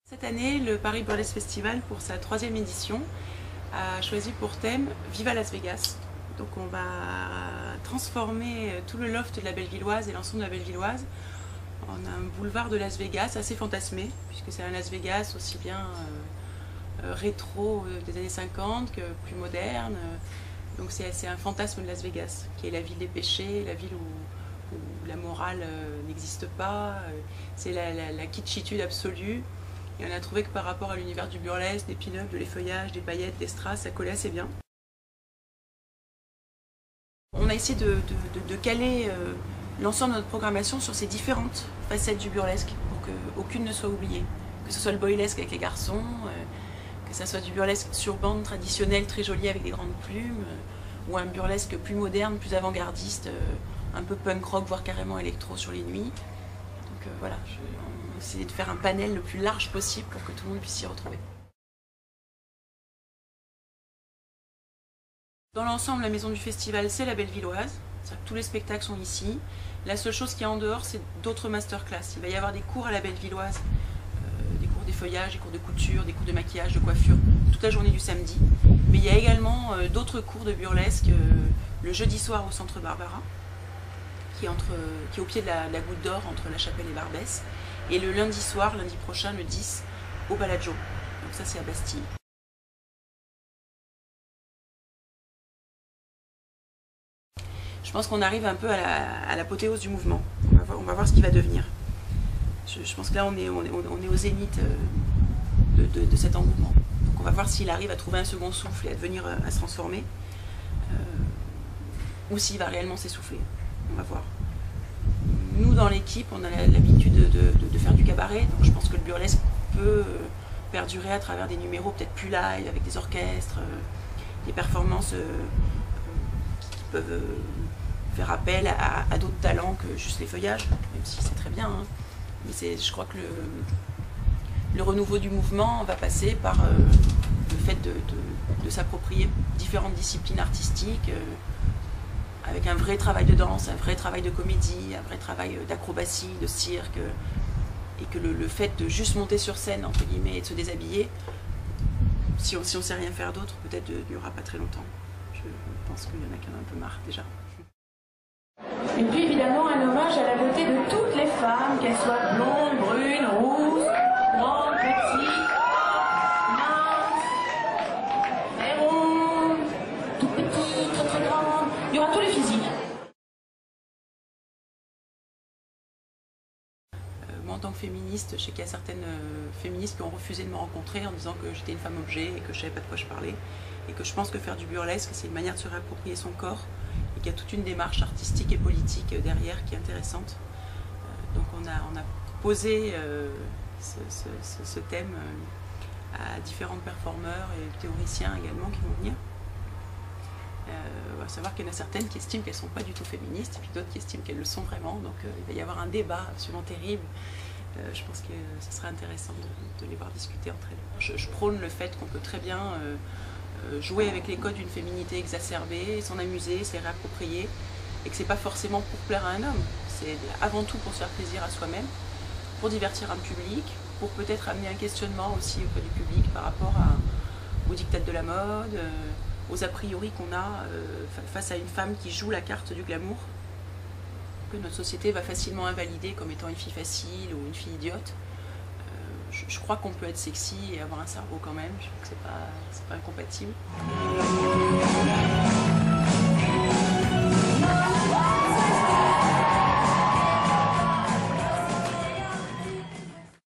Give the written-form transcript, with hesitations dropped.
Cette année, le Paris Burlesque Festival, pour sa 3e édition, a choisi pour thème Viva Las Vegas. Donc on va transformer tout le loft de la Bellevilloise et l'ensemble de la Bellevilloise en un boulevard de Las Vegas assez fantasmé, puisque c'est un Las Vegas aussi bien rétro des années 50 que plus moderne. Donc c'est un fantasme de Las Vegas, qui est la ville des péchés, la ville où la morale n'existe pas. C'est la kitschitude absolue. Et on a trouvé que par rapport à l'univers du burlesque, des pin-ups, de l'effeuillage, des paillettes, des strass, ça collait assez bien. On a essayé de caler l'ensemble de notre programmation sur ces différentes facettes du burlesque pour qu'aucune ne soit oubliée. Que ce soit le boylesque avec les garçons, que ce soit du burlesque sur bande traditionnel très joli avec des grandes plumes, ou un burlesque plus moderne, plus avant-gardiste, un peu punk rock, voire carrément électro sur les nuits. Donc voilà, on a essayé de faire un panel le plus large possible pour que tout le monde puisse s'y retrouver. Dans l'ensemble, la maison du festival, c'est la Bellevilloise. Tous les spectacles sont ici. La seule chose qu'il y a en dehors, c'est d'autres masterclass. Il va y avoir des cours à la Bellevilloise, des cours d'effeuillage, des cours de couture, des cours de maquillage, de coiffure, toute la journée du samedi. Mais il y a également d'autres cours de burlesque le jeudi soir au Centre Barbara, qui est au pied de la Goutte d'Or entre La Chapelle et Barbès, et le lundi soir, lundi prochain, le 10, au Bellagio. Donc ça, c'est à Bastille. Je pense qu'on arrive un peu à l'apothéose du mouvement. On va voir ce qui va devenir. Je pense que là, on est au zénith de cet engouement. Donc on va voir s'il arrive à trouver un second souffle et à se transformer, ou s'il va réellement s'essouffler. On va voir. Nous, dans l'équipe, on a l'habitude de faire du cabaret, donc je pense que le burlesque peut perdurer à travers des numéros peut-être plus live, avec des orchestres, des performances qui peuvent faire appel à d'autres talents que juste l'effeuillage, même si c'est très bien. Hein. Mais je crois que le renouveau du mouvement va passer par le fait de s'approprier différentes disciplines artistiques, avec un vrai travail de danse, un vrai travail de comédie, un vrai travail d'acrobatie, de cirque, et que le fait de juste monter sur scène, entre guillemets, et de se déshabiller, si on ne sait rien faire d'autre, peut-être ne durera pas très longtemps. Je pense qu'il y en a qui en ont un peu marre déjà. Et puis évidemment un hommage à la beauté de toutes les femmes, qu'elles soient blondes, brunes, rousses, grandes, petites, minces, très rondes, tout petites, très très grandes. Il y aura tous les physiques. Moi en tant que féministe, je sais qu'il y a certaines féministes qui ont refusé de me rencontrer en disant que j'étais une femme objet et que je ne savais pas de quoi je parlais. Et que je pense que faire du burlesque, c'est une manière de se réapproprier son corps et qu'il y a toute une démarche artistique et politique derrière qui est intéressante. Donc on a posé ce thème à différents performeurs et théoriciens également qui vont venir. On va savoir qu'il y en a certaines qui estiment qu'elles ne sont pas du tout féministes et puis d'autres qui estiment qu'elles le sont vraiment. Donc il va y avoir un débat absolument terrible. Je pense que ce serait intéressant de les voir discuter entre elles. Je prône le fait qu'on peut très bien jouer avec les codes d'une féminité exacerbée, s'en amuser, se les réapproprier, et que c'est pas forcément pour plaire à un homme, c'est avant tout pour se faire plaisir à soi-même, pour divertir un public, pour peut-être amener un questionnement aussi auprès du public par rapport aux diktats de la mode, aux a priori qu'on a face à une femme qui joue la carte du glamour, que notre société va facilement invalider comme étant une fille facile ou une fille idiote. Je crois qu'on peut être sexy et avoir un cerveau quand même, je trouve que c'est pas incompatible.